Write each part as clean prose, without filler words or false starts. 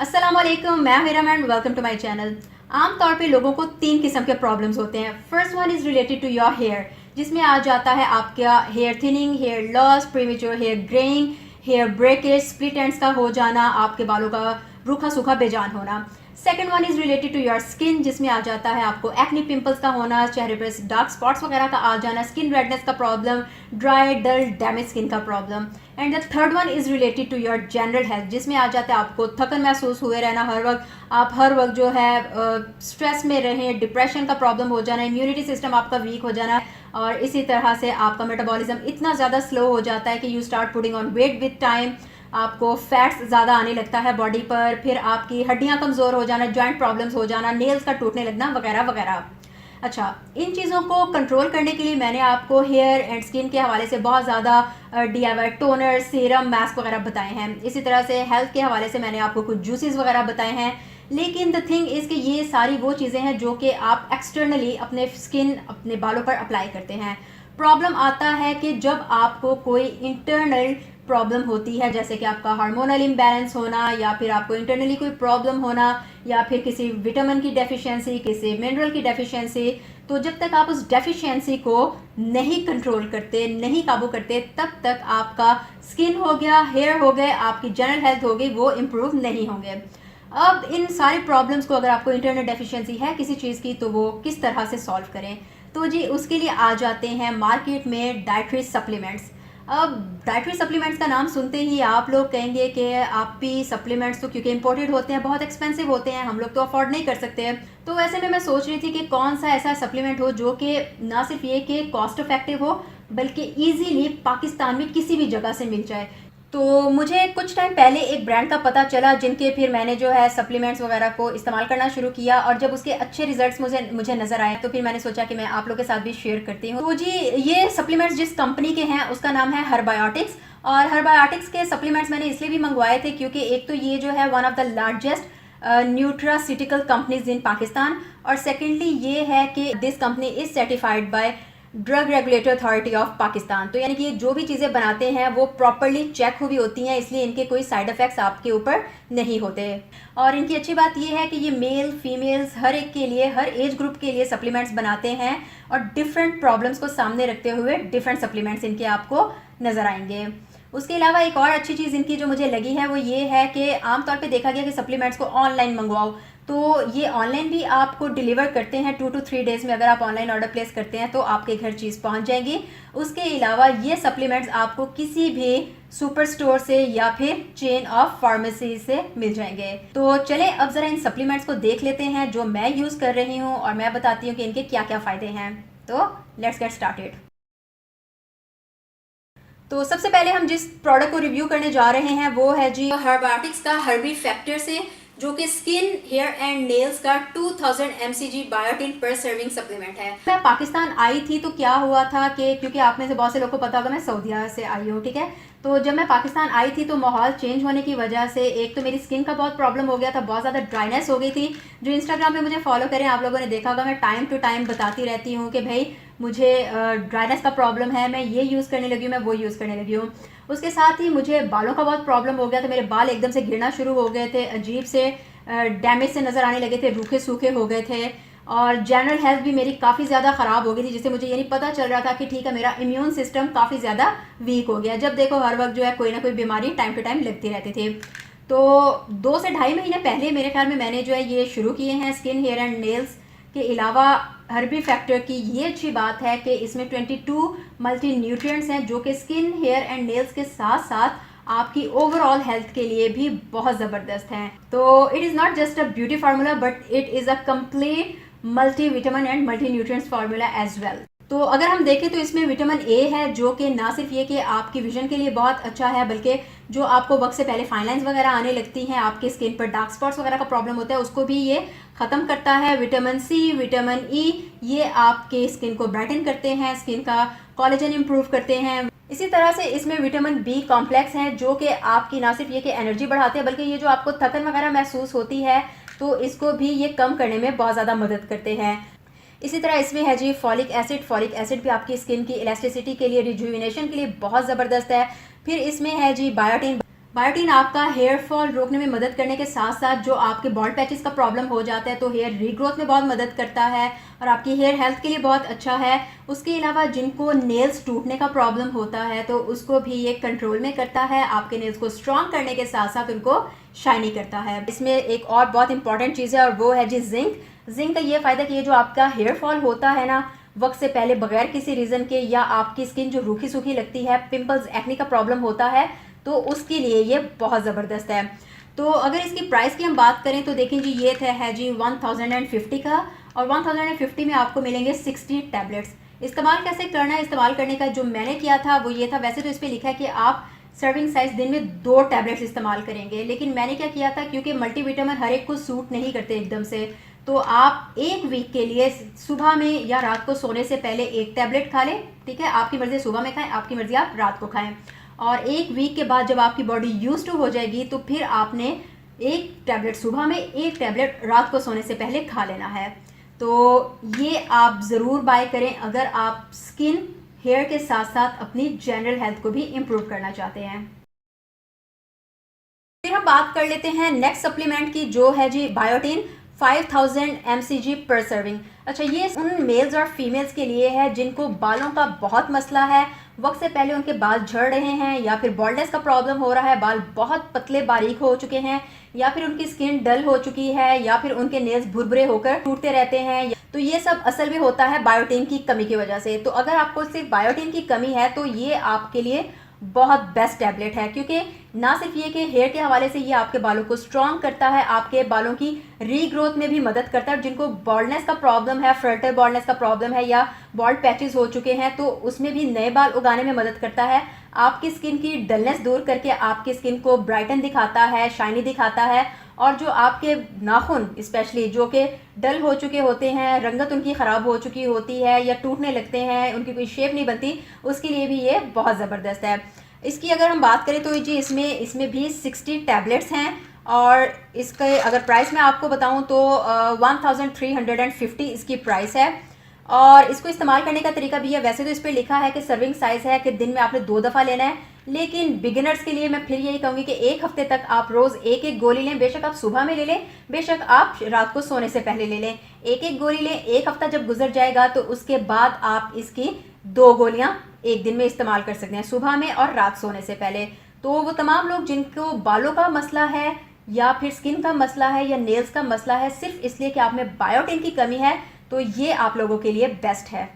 अस्सलाम वालेकुम, मैं Hira ma'am, welcome to my channel. आमतौर पे लोगों को 3 किस्म के प्रॉब्लम्स होते हैं। First one is related to your hair, जिसमें आ जाता है आपका hair thinning, hair loss, premature hair greying, hair breakage, split ends का हो जाना, आपके बालों का रूखा सूखा बेजान होना। Second one is related to your skin, जिसमें आ जाता है आपको एक्ने पिंपल्स का होना, चेहरे पर डार्क स्पॉट्स वगैरह का आ जाना, स्किन रेडनेस का problem, dry dull damage skin का problem. And the third one is related to your general health, जिसमें आ जाता है आपको थकन महसूस हुए रहना हर वक्त, आप हर वक्त जो है स्ट्रेस में रहें, डिप्रेशन का प्रॉब्लम हो जाना, इम्यूनिटी सिस्टम आपका वीक हो जाना, और इसी तरह से आपका मेटाबॉलिज्म इतना ज़्यादा स्लो हो जाता है कि you start putting on weight with time, आपको फैट्स ज़्यादा आने लगता है बॉडी पर, फिर आपकी हड्डियाँ कमज़ोर हो जाना, जॉइंट प्रॉब्लम्स हो जाना, नेल्स का टूटने लगना वगैरह वगैरह। अच्छा, इन चीज़ों को कंट्रोल करने के लिए मैंने आपको हेयर एंड स्किन के हवाले से बहुत ज़्यादा DIY टोनर, सीरम, मास्क वगैरह बताए हैं। इसी तरह से हेल्थ के हवाले से मैंने आपको कुछ जूसेस वगैरह बताए हैं। लेकिन द थिंग इज़ कि ये सारी वो चीज़ें हैं जो कि आप एक्सटर्नली अपने स्किन, अपने बालों पर अप्लाई करते हैं। प्रॉब्लम आता है कि जब आपको कोई इंटरनल प्रॉब्लम होती है, जैसे कि आपका हार्मोनल इम्बैलेंस होना, या फिर आपको इंटरनली कोई प्रॉब्लम होना, या फिर किसी विटामिन की डेफिशिएंसी, किसी मिनरल की डेफिशिएंसी, तो जब तक आप उस डेफिशिएंसी को नहीं कंट्रोल करते, नहीं काबू करते, तब तक आपका स्किन हो गया, हेयर हो गए, आपकी जनरल हेल्थ हो गई, वो इम्प्रूव नहीं होंगे। अब इन सारे प्रॉब्लम्स को, अगर आपको इंटरनल डेफिशिएंसी है किसी चीज़ की, तो वो किस तरह से सॉल्व करें? तो जी उसके लिए आ जाते हैं मार्केट में डाइटरी सप्लीमेंट्स। अब डाइटरी सप्लीमेंट्स का नाम सुनते ही आप लोग कहेंगे कि आप भी सप्लीमेंट्स तो क्योंकि इंपोर्टेड होते हैं, बहुत एक्सपेंसिव होते हैं, हम लोग तो अफोर्ड नहीं कर सकते। तो ऐसे में मैं सोच रही थी कि कौन सा ऐसा सप्लीमेंट हो जो कि ना सिर्फ ये कि कॉस्ट इफेक्टिव हो, बल्कि ईजीली पाकिस्तान में किसी भी जगह से मिल जाए। तो मुझे कुछ टाइम पहले एक ब्रांड का पता चला, जिनके फिर मैंने जो है सप्लीमेंट्स वगैरह को इस्तेमाल करना शुरू किया, और जब उसके अच्छे रिजल्ट्स मुझे नज़र आए, तो फिर मैंने सोचा कि मैं आप लोगों के साथ भी शेयर करती हूँ। तो जी ये सप्लीमेंट्स जिस कंपनी के हैं उसका नाम है हर्बायोटिक्स। और हर्बायोटिक्स के सप्लीमेंट्स मैंने इसलिए भी मंगवाए थे क्योंकि एक तो ये जो है one of the largest nutraceutical companies in Pakistan, और सेकेंडली ये है कि this company is certified by drug regulatory authority of Pakistan. तो यानी कि ये जो भी चीज़ें बनाते हैं वो प्रॉपरली चेक हुई होती हैं, इसलिए इनके कोई साइड इफ़ेक्ट्स आपके ऊपर नहीं होते। और इनकी अच्छी बात ये है कि ये मेल फीमेल्स हर एक के लिए, हर एज ग्रुप के लिए सप्लीमेंट्स बनाते हैं, और डिफरेंट प्रॉब्लम्स को सामने रखते हुए डिफरेंट सप्लीमेंट्स इनके आपको नज़र आएंगे। उसके अलावा एक और अच्छी चीज़ इनकी जो मुझे लगी है वो ये है कि आमतौर पे देखा गया कि सप्लीमेंट्स को ऑनलाइन मंगवाओ, तो ये ऑनलाइन भी आपको डिलीवर करते हैं 2 to 3 डेज़ में। अगर आप ऑनलाइन ऑर्डर प्लेस करते हैं तो आपके घर चीज़ पहुंच जाएगी। उसके अलावा ये सप्लीमेंट्स आपको किसी भी सुपर स्टोर से या फिर चेन ऑफ फार्मेसी से मिल जाएंगे। तो चले अब ज़रा इन सप्लीमेंट्स को देख लेते हैं जो मैं यूज़ कर रही हूँ, और मैं बताती हूँ कि इनके क्या क्या फ़ायदे हैं। तो लेट्स गेट स्टार्टेड। तो सबसे पहले हम जिस प्रोडक्ट को रिव्यू करने जा रहे हैं वो है जी हर्बायोटिक्स का हर्बी फैक्टर से, जो कि स्किन, हेयर एंड नेल्स का 2000 mcg बायोटिन पर सर्विंग सप्लीमेंट है। मैं पाकिस्तान आई थी तो क्या हुआ था कि क्योंकि आप में से बहुत से लोगों को पता होगा मैं सऊदीया से आई हूँ, ठीक है। तो जब मैं पाकिस्तान आई थी तो माहौल चेंज होने की वजह से एक तो मेरी स्किन का बहुत प्रॉब्लम हो गया था, बहुत ज़्यादा ड्राइनेस हो गई थी। जो इंस्टाग्राम पे मुझे फॉलो करें आप लोगों ने देखा होगा, मैं टाइम टू टाइम बताती रहती हूँ कि भाई मुझे ड्राइनेस का प्रॉब्लम है, मैं ये यूज़ करने लगी हूँ, मैं वो यूज़ करने लगी हूँ। उसके साथ ही मुझे बालों का बहुत प्रॉब्लम हो गया था, मेरे बाल एकदम से गिरना शुरू हो गए थे, अजीब से डैमेज से नज़र आने लगे थे, रूखे सूखे हो गए थे, और जनरल हेल्थ भी मेरी काफ़ी ज़्यादा ख़राब हो गई थी, जिससे मुझे ये नहीं पता चल रहा था कि ठीक है मेरा इम्यून सिस्टम काफ़ी ज़्यादा वीक हो गया। जब देखो हर वक्त जो है कोई ना कोई बीमारी टाइम टू टाइम लगती रहती थी। तो 2 से ढाई महीने पहले मेरे ख्याल में मैंने जो है ये शुरू किए हैं। स्किन, हेयर एंड नेल्स के अलावा हर्बी फैक्टर की ये अच्छी बात है कि इसमें 22 मल्टी न्यूट्रिएंट्स हैं, जो कि स्किन, हेयर एंड नेल्स के साथ साथ आपकी ओवरऑल हेल्थ के लिए भी बहुत ज़बरदस्त हैं। तो it is not just a beauty formula, but it is a complete multi vitamin and multi nutrients formula as well. तो अगर हम देखें तो इसमें विटामिन ए है, जो कि ना सिर्फ ये कि आपकी विजन के लिए बहुत अच्छा है, बल्कि जो आपको वक्त से पहले फाइन लाइंस वगैरह आने लगती हैं, आपके स्किन पर डार्क स्पॉट्स वगैरह का प्रॉब्लम होता है, उसको भी ये ख़त्म करता है। विटामिन सी, विटामिन ई, ये आपके स्किन को ब्राइटन करते हैं, स्किन का कोलेजन इंप्रूव करते हैं। इसी तरह से इसमें विटामिन बी कॉम्प्लेक्स हैं, जो कि आपकी ना सिर्फ ये कि एनर्जी बढ़ाते हैं, बल्कि ये जो आपको थकन वगैरह महसूस होती है तो इसको भी ये कम करने में बहुत ज़्यादा मदद करते हैं। इसी तरह इसमें है जी फॉलिक एसिड। फॉलिक एसिड भी आपकी स्किन की इलास्टिसिटी के लिए, रिजुविनेशन के लिए बहुत ज़बरदस्त है। फिर इसमें है जी बायोटिन। बायोटीन आपका हेयर फॉल रोकने में मदद करने के साथ साथ जो आपके बॉल्ड पैचेस का प्रॉब्लम हो जाता है तो हेयर रीग्रोथ में बहुत मदद करता है और आपकी हेयर हेल्थ के लिए बहुत अच्छा है। उसके अलावा जिनको नेल्स टूटने का प्रॉब्लम होता है तो उसको भी ये कंट्रोल में करता है, आपके नेल्स को स्ट्रॉन्ग करने के साथ साथ उनको शाइनी करता है। इसमें एक और बहुत इंपॉर्टेंट चीज़ है और वो है जी जिंक। जिंक का ये फ़ायदा कि ये जो आपका हेयर फॉल होता है ना वक्त से पहले बगैर किसी रीज़न के, या आपकी स्किन जो रूखी सूखी लगती है, पिंपल्स एक्ने का प्रॉब्लम होता है, तो उसके लिए ये बहुत ज़बरदस्त है। तो अगर इसकी प्राइस की हम बात करें तो देखें जी ये है जी 1050 का, और 1050 में आपको मिलेंगे 60 टैबलेट्स। इस्तेमाल कैसे करना है, इस्तेमाल करने का जो मैंने किया था वो ये था, वैसे तो इस पर लिखा है कि आप सर्विंग साइज दिन में 2 टैबलेट्स इस्तेमाल करेंगे, लेकिन मैंने क्या किया था, क्योंकि मल्टीविटामिन हर एक को सूट नहीं करते एकदम से, तो आप एक वीक के लिए सुबह में या रात को सोने से पहले 1 टैबलेट खा लें, ठीक है। आपकी मर्जी सुबह में खाएं, आपकी मर्जी आप रात को खाएं, और 1 वीक के बाद जब आपकी बॉडी यूज टू हो जाएगी तो फिर आपने 1 टैबलेट सुबह में, 1 टैबलेट रात को सोने से पहले खा लेना है। तो ये आप ज़रूर बाय करें अगर आप स्किन हेयर के साथ साथ अपनी जनरल हेल्थ को भी इम्प्रूव करना चाहते हैं। फिर हम बात कर लेते हैं नेक्स्ट सप्लीमेंट की, जो है जी बायोटीन 5000 mcg पर सर्विंग। अच्छा, ये उन मेल्स और फीमेल्स के लिए है जिनको बालों का बहुत मसला है, वक्त से पहले उनके बाल झड़ रहे हैं, या फिर बॉल्डनेस का प्रॉब्लम हो रहा है, बाल बहुत पतले बारीक हो चुके हैं, या फिर उनकी स्किन डल हो चुकी है, या फिर उनके नेल्स भुरभुरे होकर टूटते रहते हैं। तो ये सब असल में होता है बायोटीन की कमी की वजह से। तो अगर आपको सिर्फ बायोटीन की कमी है तो ये आपके लिए बहुत बेस्ट टैबलेट है, क्योंकि ना सिर्फ ये कि हेयर के हवाले से ये आपके बालों को स्ट्रॉन्ग करता है, आपके बालों की रीग्रोथ में भी मदद करता है। जिनको बॉल्डनेस का प्रॉब्लम है, फर्टल बॉल्डनेस का प्रॉब्लम है, या बॉल्ड पैचेस हो चुके हैं, तो उसमें भी नए बाल उगाने में मदद करता है। आपकी स्किन की डलनेस दूर करके आपकी स्किन को ब्राइटन दिखाता है, शाइनी दिखाता है, और जो आपके नाखून स्पेशली जो कि डल हो चुके होते हैं, रंगत उनकी ख़राब हो चुकी होती है या टूटने लगते हैं, उनकी कोई शेप नहीं बनती, उसके लिए भी ये बहुत ज़बरदस्त है। इसकी अगर हम बात करें तो जी इसमें भी 60 टैबलेट्स हैं, और इसके अगर प्राइस मैं आपको बताऊं तो 1350 इसकी प्राइस है। और इसको इस्तेमाल करने का तरीका भी है, वैसे तो इस पर लिखा है कि सर्विंग साइज़ है कि दिन में आपने 2 दफ़ा लेना है, लेकिन बिगिनर्स के लिए मैं फिर यही कहूँगी कि 1 हफ्ते तक आप रोज़ 1-1 गोली लें। बेशक आप सुबह में ले लें, बेशक आप रात को सोने से पहले ले लें, 1-1 गोली लें। 1 हफ्ता जब गुजर जाएगा तो उसके बाद आप इसकी 2 गोलियाँ एक दिन में इस्तेमाल कर सकते हैं, सुबह में और रात सोने से पहले। तो वो तमाम लोग जिनको बालों का मसला है, या फिर स्किन का मसला है, या नेल्स का मसला है, सिर्फ इसलिए कि आप में बायोटीन की कमी है, तो ये आप लोगों के लिए बेस्ट है।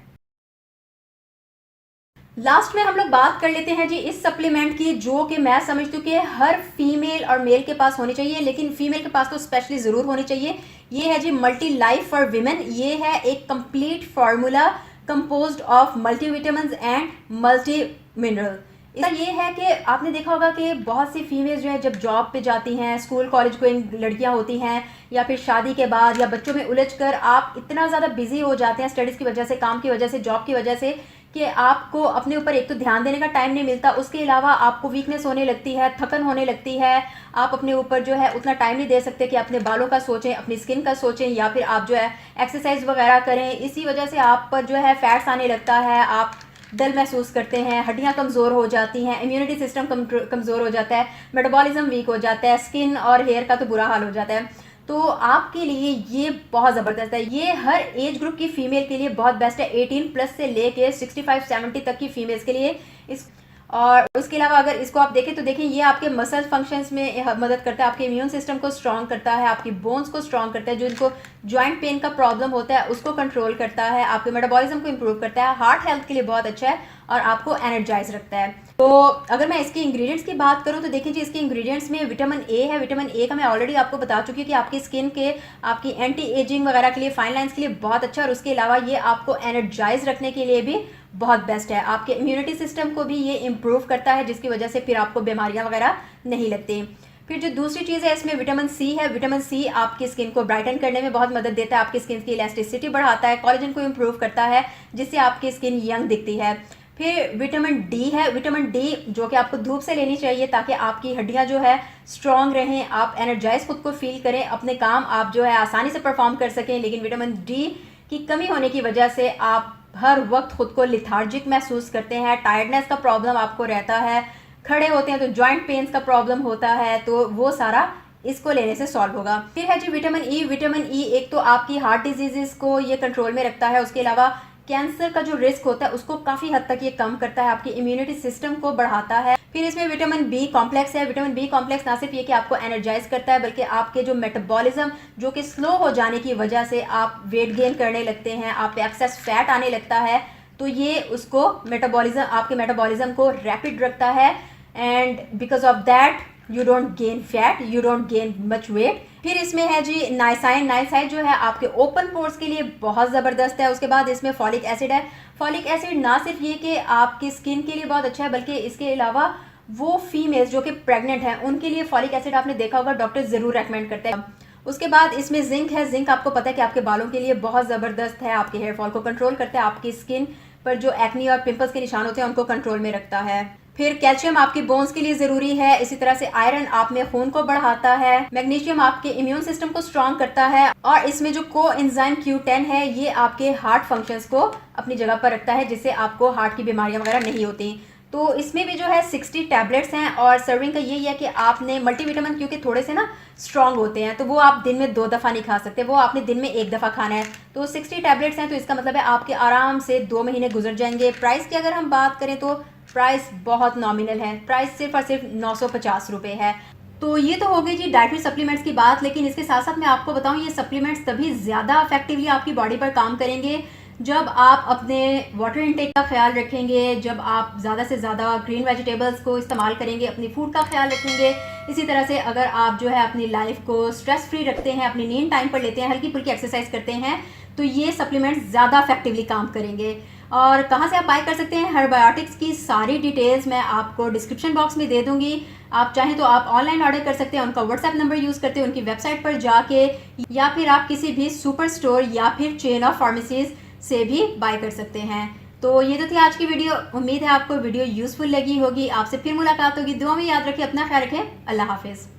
लास्ट में हम लोग बात कर लेते हैं जी इस सप्लीमेंट की, जो कि मैं समझती हूँ कि हर फीमेल और मेल के पास होनी चाहिए, लेकिन फीमेल के पास तो स्पेशली ज़रूर होनी चाहिए। ये है जी मल्टी लाइफ फॉर विमेन। ये है एक complete formula composed of multivitamins and multi mineral. इसका ये है कि आपने देखा होगा कि बहुत सी फीमेल्स जो है जब जॉब पे जाती हैं, स्कूल कॉलेज गोइंग लड़कियां होती हैं, या फिर शादी के बाद या बच्चों में उलझकर आप इतना ज़्यादा बिजी हो जाते हैं स्टडीज़ की वजह से, काम की वजह से, जॉब की वजह से, कि आपको अपने ऊपर एक तो ध्यान देने का टाइम नहीं मिलता, उसके अलावा आपको वीकनेस होने लगती है, थकन होने लगती है, आप अपने ऊपर जो है उतना टाइम नहीं दे सकते कि अपने बालों का सोचें, अपनी स्किन का सोचें, या फिर आप जो है एक्सरसाइज वगैरह करें। इसी वजह से आप पर जो है फैट्स आने लगता है, आप डल महसूस करते हैं, हड्डियां कमज़ोर हो जाती हैं, इम्यूनिटी सिस्टम कमज़ोर हो जाता है, मेटाबॉलिज्म वीक हो जाता है, स्किन और हेयर का तो बुरा हाल हो जाता है। तो आपके लिए ये बहुत ज़बरदस्त है। ये हर एज ग्रुप की फ़ीमेल के लिए बहुत बेस्ट है, 18 प्लस से लेके 65-70 तक की फ़ीमेल्स के लिए। इस और उसके अलावा अगर इसको आप देखें तो देखें ये आपके मसल फंक्शंस में मदद करता है, आपके इम्यून सिस्टम को स्ट्रॉन्ग करता है, आपकी बोन्स को स्ट्रॉन्ग करता है, जो इनको जॉइंट पेन का प्रॉब्लम होता है उसको कंट्रोल करता है, आपके मेटाबॉलिज्म को इम्प्रूव करता है, हार्ट हेल्थ के लिए बहुत अच्छा है, और आपको एनर्जाइज रखता है। तो अगर मैं इसके इंग्रेडिएंट्स की बात करूं तो देखिए जी इसके इंग्रेडिएंट्स में विटामिन ए है। विटामिन ए का मैं ऑलरेडी आपको बता चुकी हूँ कि आपकी स्किन के, आपकी एंटी एजिंग वगैरह के लिए, फाइन लाइन्स के लिए बहुत अच्छा है, और उसके अलावा ये आपको एनर्जाइज रखने के लिए भी बहुत बेस्ट है। आपके इम्यूनिटी सिस्टम को भी ये इम्प्रूव करता है, जिसकी वजह से फिर आपको बीमारियां वगैरह नहीं लगती। फिर जो दूसरी चीज़ है इसमें विटामिन सी है। विटामिन सी आपकी स्किन को ब्राइटन करने में बहुत मदद देता है, आपकी स्किन की इलास्टिसिटी बढ़ाता है, कोलेजन को इम्प्रूव करता है, जिससे आपकी स्किन यंग दिखती है। फिर विटामिन डी है। विटामिन डी जो कि आपको धूप से लेनी चाहिए ताकि आपकी हड्डियां जो है स्ट्रॉन्ग रहें, आप एनर्जाइज खुद को फील करें, अपने काम आप जो है आसानी से परफॉर्म कर सकें। लेकिन विटामिन डी की कमी होने की वजह से आप हर वक्त खुद को लिथार्जिक महसूस करते हैं, टायर्डनेस का प्रॉब्लम आपको रहता है, खड़े होते हैं तो जॉइंट पेन्स का प्रॉब्लम होता है, तो वो सारा इसको लेने से सॉल्व होगा। फिर है जी विटामिन ई। विटामिन ई एक तो आपकी हार्ट डिजीजेस को ये कंट्रोल में रखता है, उसके अलावा कैंसर का जो रिस्क होता है उसको काफ़ी हद तक ये कम करता है, आपकी इम्यूनिटी सिस्टम को बढ़ाता है। फिर इसमें विटामिन बी कॉम्प्लेक्स है। विटामिन बी कॉम्प्लेक्स ना सिर्फ ये कि आपको एनर्जाइज करता है, बल्कि आपके जो मेटाबॉलिज्म जो कि स्लो हो जाने की वजह से आप वेट गेन करने लगते हैं, आप पे एक्सेस फैट आने लगता है, तो ये उसको मेटाबॉलिज्म, आपके मेटाबॉलिज्म को रैपिड रखता है, and because of that you don't gain fat, you don't gain much weight. फिर इसमें है जी नाइसाइन। नाइसाइन जो है आपके ओपन पोर्स के लिए बहुत ज़बरदस्त है। उसके बाद इसमें फॉलिक एसिड है। फॉलिक एसिड ना सिर्फ ये कि आपकी स्किन के लिए बहुत अच्छा है, बल्कि इसके अलावा वो फीमेल्स जो कि प्रेग्नेंट हैं उनके लिए फॉलिक एसिड आपने देखा होगा डॉक्टर ज़रूर रेकमेंड करते हैं। उसके बाद इसमें जिंक है। जिंक आपको पता है कि आपके बालों के लिए बहुत ज़बरदस्त है, आपके हेयर फॉल को कंट्रोल करता है, आपकी स्किन पर जो एक्नी और पिंपल्स के निशान होते हैं उनको कंट्रोल में रखता है। फिर कैल्शियम आपकी बोन्स के लिए ज़रूरी है। इसी तरह से आयरन आप में खून को बढ़ाता है। मैग्नीशियम आपके इम्यून सिस्टम को स्ट्रॉन्ग करता है, और इसमें जो कोएंजाइम Q10 है ये आपके हार्ट फंक्शंस को अपनी जगह पर रखता है, जिससे आपको हार्ट की बीमारियां वगैरह नहीं होती। तो इसमें भी जो है 60 टैबलेट्स हैं, और सर्विंग का यही है कि आपने मल्टीविटामिन क्योंकि थोड़े से ना स्ट्रॉन्ग होते हैं, तो वो आप दिन में 2 दफ़ा नहीं खा सकते, वो आपने दिन में 1 दफ़ा खाना है। तो 60 टैबलेट्स हैं, तो इसका मतलब है आपके आराम से 2 महीने गुजर जाएंगे। प्राइस की अगर हम बात करें तो प्राइस बहुत नॉमिनल है, प्राइस सिर्फ और सिर्फ 950 रुपये है। तो ये तो हो गई जी डाइटरी सप्लीमेंट्स की बात, लेकिन इसके साथ साथ मैं आपको बताऊं ये सप्लीमेंट्स तभी ज़्यादा इफेक्टिवली आपकी बॉडी पर काम करेंगे जब आप अपने वाटर इनटेक का ख्याल रखेंगे, जब आप ज़्यादा से ज़्यादा ग्रीन वेजिटेबल्स को इस्तेमाल करेंगे, अपनी फूड का ख्याल रखेंगे। इसी तरह से अगर आप जो है अपनी लाइफ को स्ट्रेस फ्री रखते हैं, अपनी नींद टाइम पर लेते हैं, हल्की फुल्की एक्सरसाइज करते हैं, तो ये सप्लीमेंट्स ज़्यादा इफेक्टिवली काम करेंगे। और कहाँ से आप बाय कर सकते हैं हर्बायोटिक्स की सारी डिटेल्स मैं आपको डिस्क्रिप्शन बॉक्स में दे दूंगी। आप चाहें तो आप ऑनलाइन ऑर्डर कर सकते हैं, उनका व्हाट्सएप नंबर यूज़ करते हैं, उनकी वेबसाइट पर जाके, या फिर आप किसी भी सुपर स्टोर या फिर चेन ऑफ फार्मेसीज से भी बाय कर सकते हैं। तो ये तो थी आज की वीडियो। उम्मीद है आपको वीडियो यूज़फुल लगी होगी। आपसे फिर मुलाकात होगी। दुआ में याद रखें, अपना ख्याल रखें। अल्लाह हाफिज़।